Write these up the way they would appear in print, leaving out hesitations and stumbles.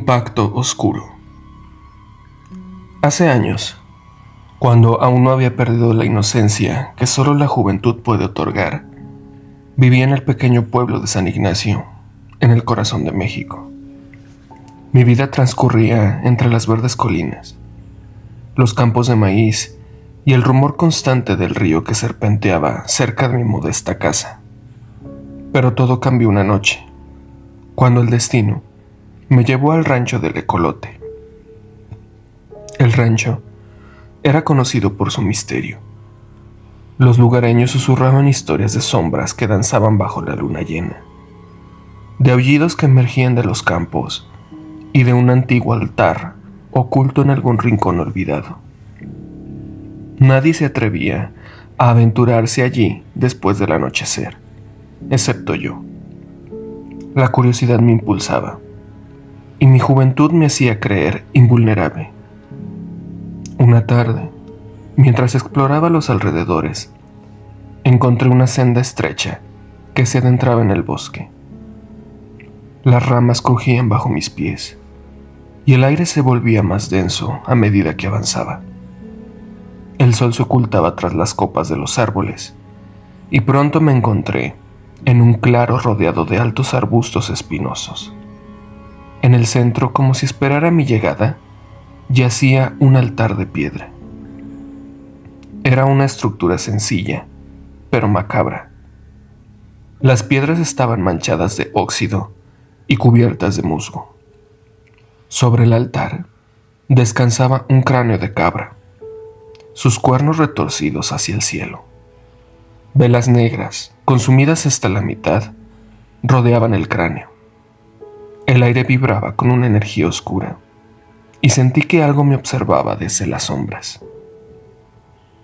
Un pacto oscuro. Hace años, cuando aún no había perdido la inocencia que solo la juventud puede otorgar, vivía en el pequeño pueblo de San Ignacio, en el corazón de México. Mi vida transcurría entre las verdes colinas, los campos de maíz y el rumor constante del río que serpenteaba cerca de mi modesta casa. Pero todo cambió una noche, cuando el destino me llevó al rancho del Ecolote. El rancho era conocido por su misterio. Los lugareños susurraban historias de sombras que danzaban bajo la luna llena, de aullidos que emergían de los campos y de un antiguo altar oculto en algún rincón olvidado. Nadie se atrevía a aventurarse allí después del anochecer, excepto yo. La curiosidad me impulsaba, y mi juventud me hacía creer invulnerable. Una tarde, mientras exploraba los alrededores, encontré una senda estrecha que se adentraba en el bosque. Las ramas crujían bajo mis pies, y el aire se volvía más denso a medida que avanzaba. El sol se ocultaba tras las copas de los árboles, y pronto me encontré en un claro rodeado de altos arbustos espinosos. En el centro, como si esperara mi llegada, yacía un altar de piedra. Era una estructura sencilla, pero macabra. Las piedras estaban manchadas de óxido y cubiertas de musgo. Sobre el altar descansaba un cráneo de cabra, sus cuernos retorcidos hacia el cielo. Velas negras, consumidas hasta la mitad, rodeaban el cráneo. El aire vibraba con una energía oscura, y sentí que algo me observaba desde las sombras.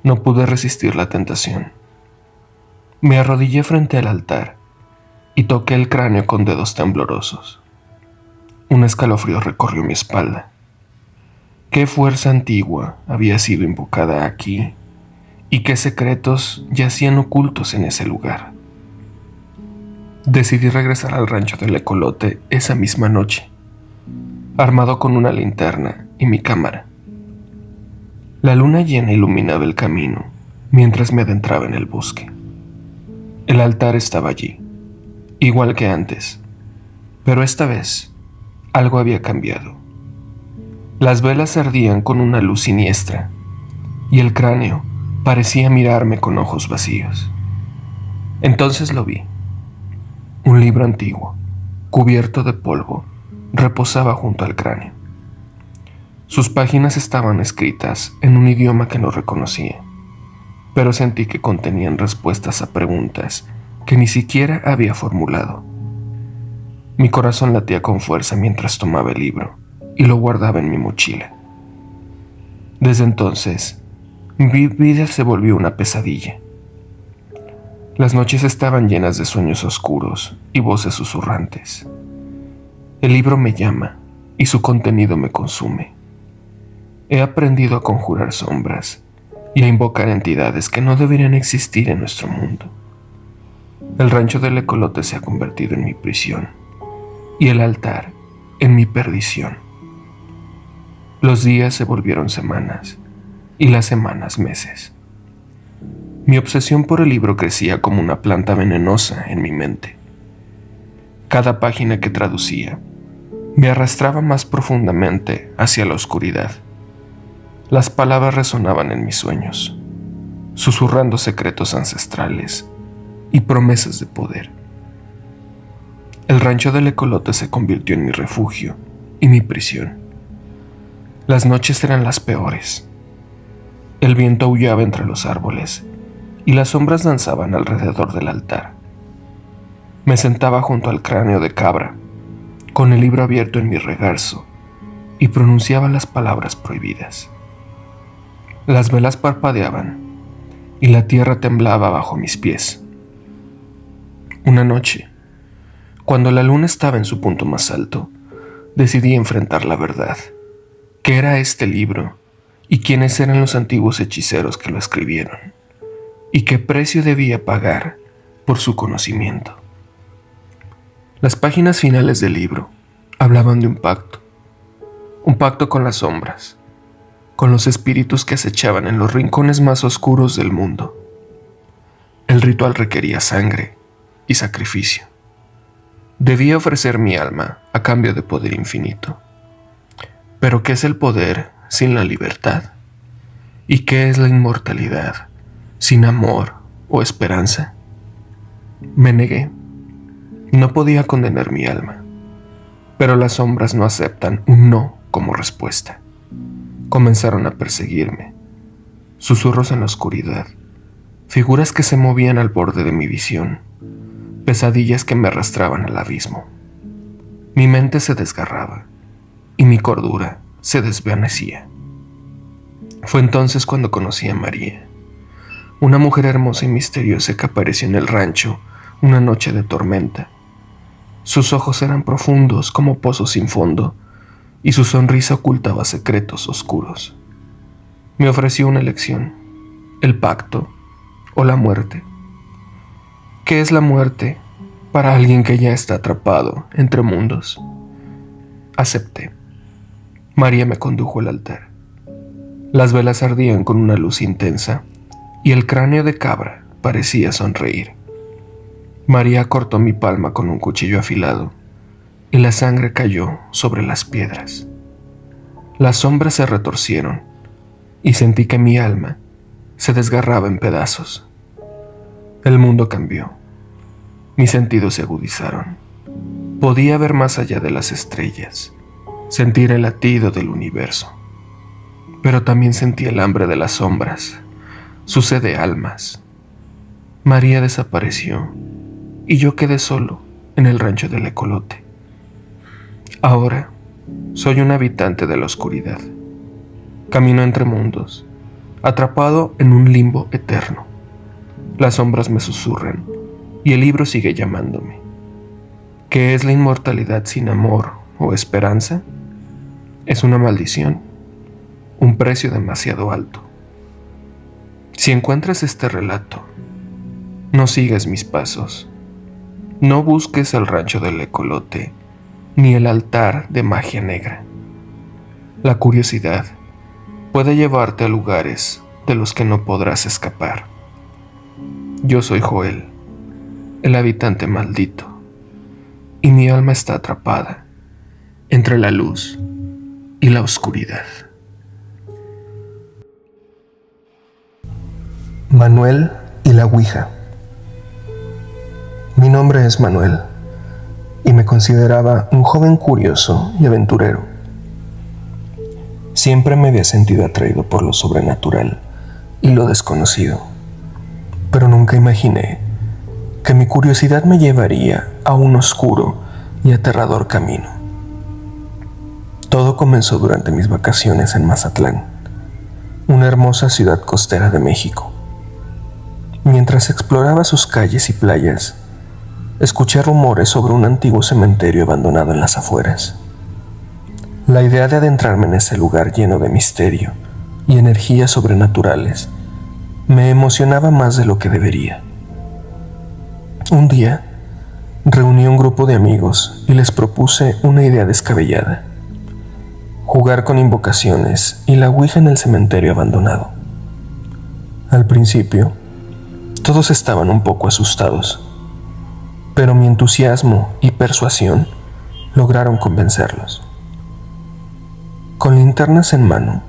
No pude resistir la tentación. Me arrodillé frente al altar y toqué el cráneo con dedos temblorosos. Un escalofrío recorrió mi espalda. ¿Qué fuerza antigua había sido invocada aquí y qué secretos yacían ocultos en ese lugar? Decidí regresar al rancho del Ecolote esa misma noche, armado con una linterna y mi cámara. La luna llena iluminaba el camino mientras me adentraba en el bosque. El altar estaba allí, igual que antes, pero esta vez algo había cambiado. Las velas ardían con una luz siniestra y el cráneo parecía mirarme con ojos vacíos. Entonces lo vi. Un libro antiguo, cubierto de polvo, reposaba junto al cráneo. Sus páginas estaban escritas en un idioma que no reconocía, pero sentí que contenían respuestas a preguntas que ni siquiera había formulado. Mi corazón latía con fuerza mientras tomaba el libro y lo guardaba en mi mochila. Desde entonces, mi vida se volvió una pesadilla. Las noches estaban llenas de sueños oscuros y voces susurrantes. El libro me llama y su contenido me consume. He aprendido a conjurar sombras y a invocar entidades que no deberían existir en nuestro mundo. El rancho del Ecolote se ha convertido en mi prisión y el altar en mi perdición. Los días se volvieron semanas y las semanas meses. Mi obsesión por el libro crecía como una planta venenosa en mi mente. Cada página que traducía me arrastraba más profundamente hacia la oscuridad. Las palabras resonaban en mis sueños, susurrando secretos ancestrales y promesas de poder. El rancho del Ecolote se convirtió en mi refugio y mi prisión. Las noches eran las peores. El viento aullaba entre los árboles y las sombras danzaban alrededor del altar. Me sentaba junto al cráneo de cabra, con el libro abierto en mi regazo, y pronunciaba las palabras prohibidas. Las velas parpadeaban y la tierra temblaba bajo mis pies. Una noche, cuando la luna estaba en su punto más alto, decidí enfrentar la verdad. ¿Qué era este libro? ¿Y quiénes eran los antiguos hechiceros que lo escribieron? ¿Y qué precio debía pagar por su conocimiento? Las páginas finales del libro hablaban de un pacto, un pacto con las sombras, con los espíritus que acechaban en los rincones más oscuros del mundo. El ritual requería sangre y sacrificio. Debía ofrecer mi alma a cambio de poder infinito. Pero ¿qué es el poder sin la libertad? ¿Y qué es la inmortalidad sin amor o esperanza? Me negué. No podía condenar mi alma, pero las sombras no aceptan un no como respuesta. Comenzaron a perseguirme. Susurros en la oscuridad, figuras que se movían al borde de mi visión, pesadillas que me arrastraban al abismo. Mi mente se desgarraba y mi cordura se desvanecía. Fue entonces cuando conocí a María, una mujer hermosa y misteriosa que apareció en el rancho una noche de tormenta. Sus ojos eran profundos como pozos sin fondo y su sonrisa ocultaba secretos oscuros. Me ofreció una elección: el pacto o la muerte. ¿Qué es la muerte para alguien que ya está atrapado entre mundos? Acepté. María me condujo al altar. Las velas ardían con una luz intensa y el cráneo de cabra parecía sonreír. María cortó mi palma con un cuchillo afilado y la sangre cayó sobre las piedras. Las sombras se retorcieron y sentí que mi alma se desgarraba en pedazos. El mundo cambió. Mis sentidos se agudizaron. Podía ver más allá de las estrellas, sentir el latido del universo. Pero también sentí el hambre de las sombras, su sed de almas. María desapareció y yo quedé solo en el rancho del ecolote. Ahora soy un habitante de la oscuridad. Camino entre mundos, atrapado en un limbo eterno. Las sombras me susurran y el libro sigue llamándome. ¿Qué es la inmortalidad sin amor o esperanza? Es una maldición, un precio demasiado alto. Si encuentras este relato, no sigas mis pasos. No busques el rancho del ecolote ni el altar de magia negra. La curiosidad puede llevarte a lugares de los que no podrás escapar. Yo soy Joel, el habitante maldito, y mi alma está atrapada entre la luz y la oscuridad. Manuel y la Ouija. Mi nombre es Manuel y me consideraba un joven curioso y aventurero. Siempre me había sentido atraído por lo sobrenatural y lo desconocido, pero nunca imaginé que mi curiosidad me llevaría a un oscuro y aterrador camino. Todo comenzó durante mis vacaciones en Mazatlán, una hermosa ciudad costera de México. Mientras exploraba sus calles y playas, escuché rumores sobre un antiguo cementerio abandonado en las afueras. La idea de adentrarme en ese lugar lleno de misterio y energías sobrenaturales me emocionaba más de lo que debería. Un día, reuní un grupo de amigos y les propuse una idea descabellada: jugar con invocaciones y la Ouija en el cementerio abandonado. Al principio, todos estaban un poco asustados, pero mi entusiasmo y persuasión lograron convencerlos. Con linternas en mano,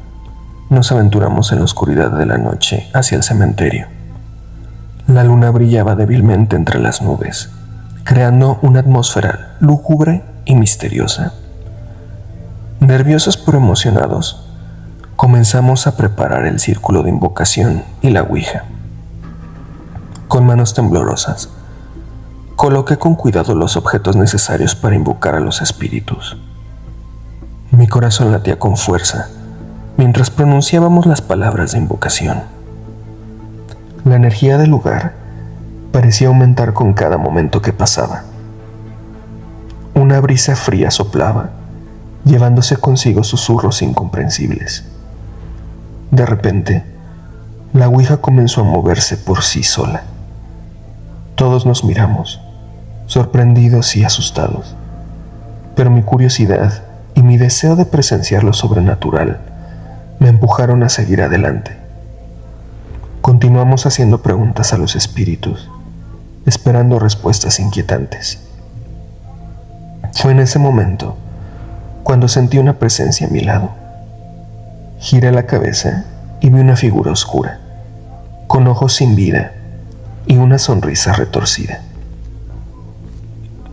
nos aventuramos en la oscuridad de la noche hacia el cementerio. La luna brillaba débilmente entre las nubes, creando una atmósfera lúgubre y misteriosa. Nerviosos pero emocionados, comenzamos a preparar el círculo de invocación y la Ouija. Con manos temblorosas, coloqué con cuidado los objetos necesarios para invocar a los espíritus. Mi corazón latía con fuerza mientras pronunciábamos las palabras de invocación. La energía del lugar parecía aumentar con cada momento que pasaba. Una brisa fría soplaba, llevándose consigo susurros incomprensibles. De repente, la Ouija comenzó a moverse por sí sola. Todos nos miramos, sorprendidos y asustados, pero mi curiosidad y mi deseo de presenciar lo sobrenatural me empujaron a seguir adelante. Continuamos haciendo preguntas a los espíritus, esperando respuestas inquietantes. Fue en ese momento cuando sentí una presencia a mi lado. Giré la cabeza y vi una figura oscura, con ojos sin vida y una sonrisa retorcida.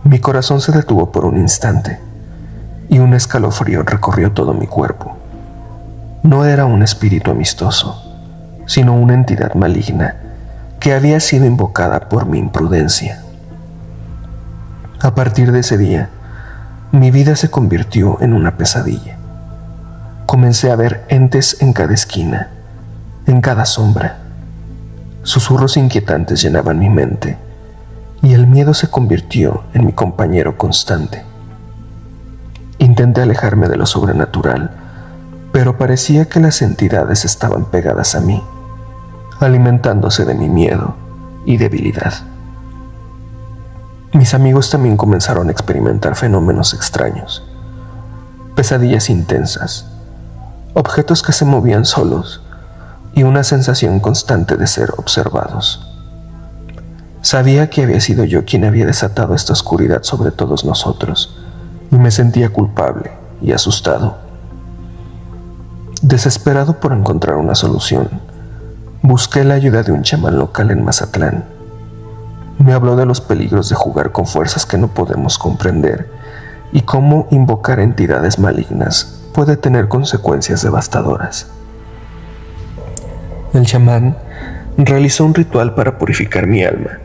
Mi corazón se detuvo por un instante y un escalofrío recorrió todo mi cuerpo. No era un espíritu amistoso, sino una entidad maligna que había sido invocada por mi imprudencia. A partir de ese día, mi vida se convirtió en una pesadilla. Comencé a ver entes en cada esquina, en cada sombra. Susurros inquietantes llenaban mi mente y el miedo se convirtió en mi compañero constante. Intenté alejarme de lo sobrenatural, pero parecía que las entidades estaban pegadas a mí, alimentándose de mi miedo y debilidad. Mis amigos también comenzaron a experimentar fenómenos extraños, pesadillas intensas, objetos que se movían solos y una sensación constante de ser observados. Sabía que había sido yo quien había desatado esta oscuridad sobre todos nosotros y me sentía culpable y asustado. Desesperado por encontrar una solución, busqué la ayuda de un chamán local en Mazatlán. Me habló de los peligros de jugar con fuerzas que no podemos comprender y cómo invocar entidades malignas puede tener consecuencias devastadoras. El chamán realizó un ritual para purificar mi alma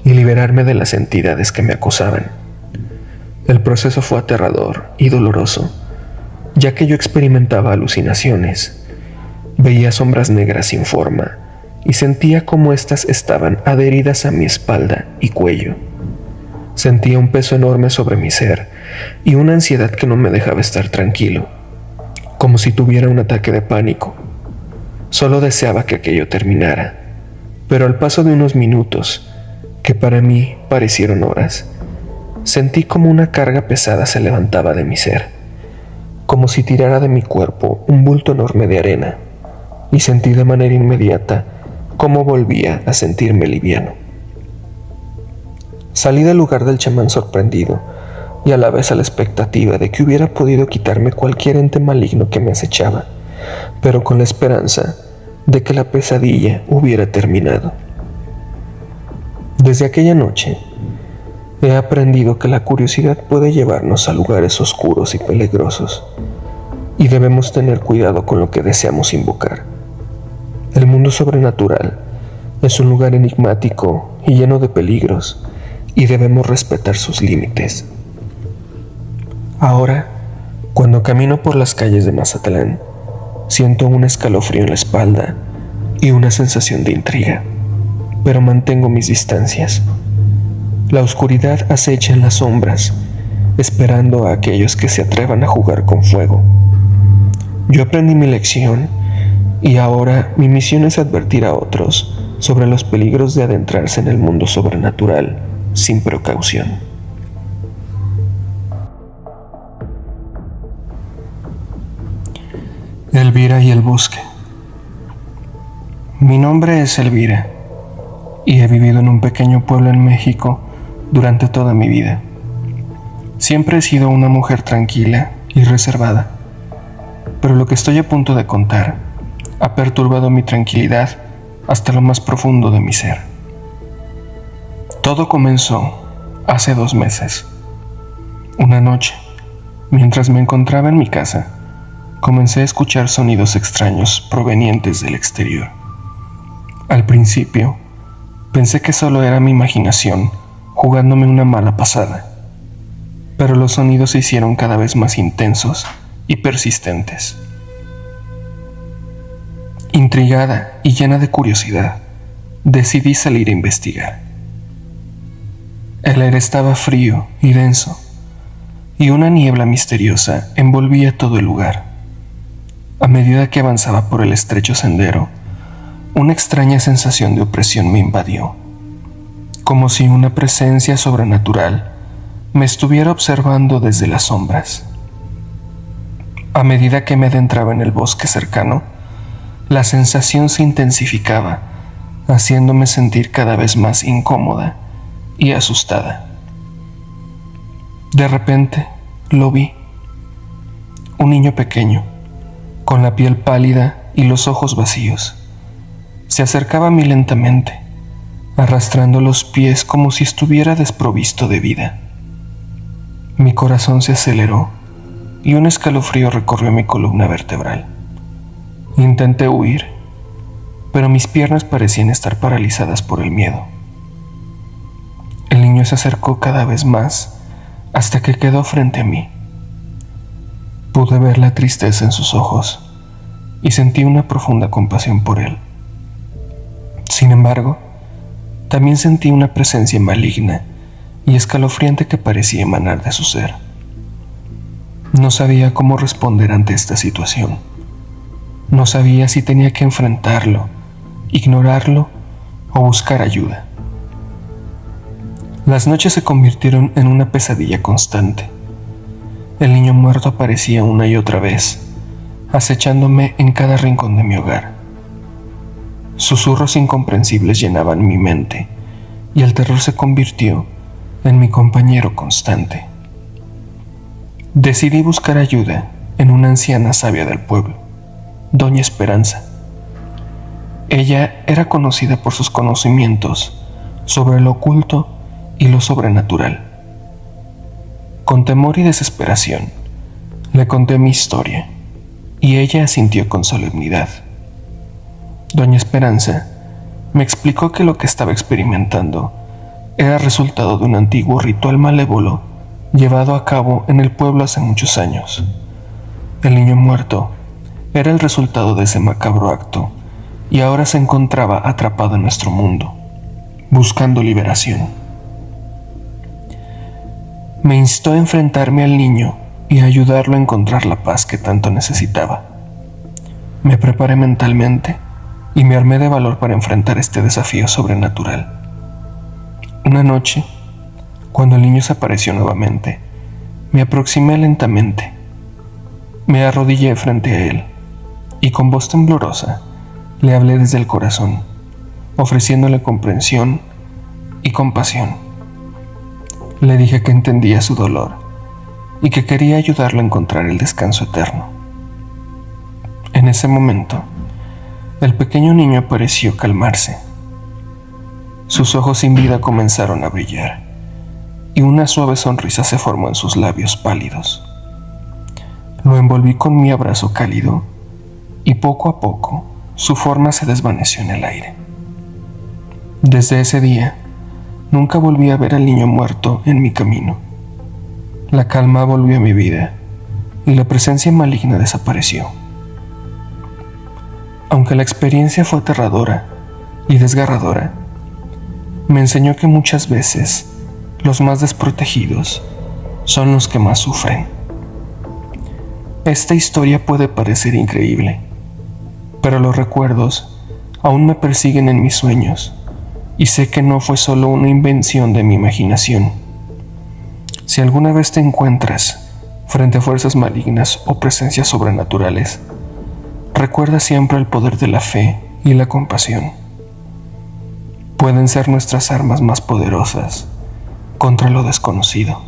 y liberarme de las entidades que me acosaban. El proceso fue aterrador y doloroso, ya que yo experimentaba alucinaciones, veía sombras negras sin forma y sentía cómo éstas estaban adheridas a mi espalda y cuello. Sentía un peso enorme sobre mi ser y una ansiedad que no me dejaba estar tranquilo, como si tuviera un ataque de pánico. Solo deseaba que aquello terminara, pero al paso de unos minutos, que para mí parecieron horas, sentí como una carga pesada se levantaba de mi ser, como si tirara de mi cuerpo un bulto enorme de arena, y sentí de manera inmediata cómo volvía a sentirme liviano. Salí del lugar del chamán sorprendido y a la vez a la expectativa de que hubiera podido quitarme cualquier ente maligno que me acechaba, pero con la esperanza de que la pesadilla hubiera terminado. Desde aquella noche, he aprendido que la curiosidad puede llevarnos a lugares oscuros y peligrosos, y debemos tener cuidado con lo que deseamos invocar. El mundo sobrenatural es un lugar enigmático y lleno de peligros, y debemos respetar sus límites. Ahora, cuando camino por las calles de Mazatlán, siento un escalofrío en la espalda y una sensación de intriga, pero mantengo mis distancias. La oscuridad acecha en las sombras, esperando a aquellos que se atrevan a jugar con fuego. Yo aprendí mi lección y ahora mi misión es advertir a otros sobre los peligros de adentrarse en el mundo sobrenatural sin precaución. Elvira y el bosque. Mi nombre es Elvira y he vivido en un pequeño pueblo en México durante toda mi vida. Siempre he sido una mujer tranquila y reservada, pero lo que estoy a punto de contar ha perturbado mi tranquilidad hasta lo más profundo de mi ser. Todo comenzó hace 2 meses. Una noche, mientras me encontraba en mi casa, comencé a escuchar sonidos extraños provenientes del exterior. Al principio, pensé que solo era mi imaginación jugándome una mala pasada, pero los sonidos se hicieron cada vez más intensos y persistentes. Intrigada y llena de curiosidad, decidí salir a investigar. El aire estaba frío y denso, y una niebla misteriosa envolvía todo el lugar. A medida que avanzaba por el estrecho sendero, una extraña sensación de opresión me invadió, como si una presencia sobrenatural me estuviera observando desde las sombras. A medida que me adentraba en el bosque cercano, la sensación se intensificaba, haciéndome sentir cada vez más incómoda y asustada. De repente lo vi. Un niño pequeño, con la piel pálida y los ojos vacíos. Se acercaba a mí lentamente, arrastrando los pies como si estuviera desprovisto de vida. Mi corazón se aceleró y un escalofrío recorrió mi columna vertebral. Intenté huir, pero mis piernas parecían estar paralizadas por el miedo. El niño se acercó cada vez más hasta que quedó frente a mí. Pude ver la tristeza en sus ojos y sentí una profunda compasión por él. Sin embargo, también sentí una presencia maligna y escalofriante que parecía emanar de su ser. No sabía cómo responder ante esta situación. No sabía si tenía que enfrentarlo, ignorarlo o buscar ayuda. Las noches se convirtieron en una pesadilla constante. El niño muerto aparecía una y otra vez, acechándome en cada rincón de mi hogar. Susurros incomprensibles llenaban mi mente y el terror se convirtió en mi compañero constante. Decidí buscar ayuda en una anciana sabia del pueblo, Doña Esperanza. Ella era conocida por sus conocimientos sobre lo oculto y lo sobrenatural. Con temor y desesperación, le conté mi historia y ella asintió con solemnidad. Doña Esperanza me explicó que lo que estaba experimentando era resultado de un antiguo ritual malévolo llevado a cabo en el pueblo hace muchos años. El niño muerto era el resultado de ese macabro acto y ahora se encontraba atrapado en nuestro mundo, buscando liberación. Me instó a enfrentarme al niño y a ayudarlo a encontrar la paz que tanto necesitaba. Me preparé mentalmente y me armé de valor para enfrentar este desafío sobrenatural. Una noche, cuando el niño se apareció nuevamente, me aproximé lentamente. Me arrodillé frente a él y con voz temblorosa le hablé desde el corazón, ofreciéndole comprensión y compasión. Le dije que entendía su dolor y que quería ayudarlo a encontrar el descanso eterno. En ese momento, el pequeño niño pareció calmarse. Sus ojos sin vida comenzaron a brillar y una suave sonrisa se formó en sus labios pálidos. Lo envolví con mi abrazo cálido y poco a poco su forma se desvaneció en el aire. Desde ese día, nunca volví a ver al niño muerto en mi camino. La calma volvió a mi vida y la presencia maligna desapareció. Aunque la experiencia fue aterradora y desgarradora, me enseñó que muchas veces los más desprotegidos son los que más sufren. Esta historia puede parecer increíble, pero los recuerdos aún me persiguen en mis sueños y sé que no fue solo una invención de mi imaginación. Si alguna vez te encuentras frente a fuerzas malignas o presencias sobrenaturales, recuerda siempre el poder de la fe y la compasión. Pueden ser nuestras armas más poderosas contra lo desconocido.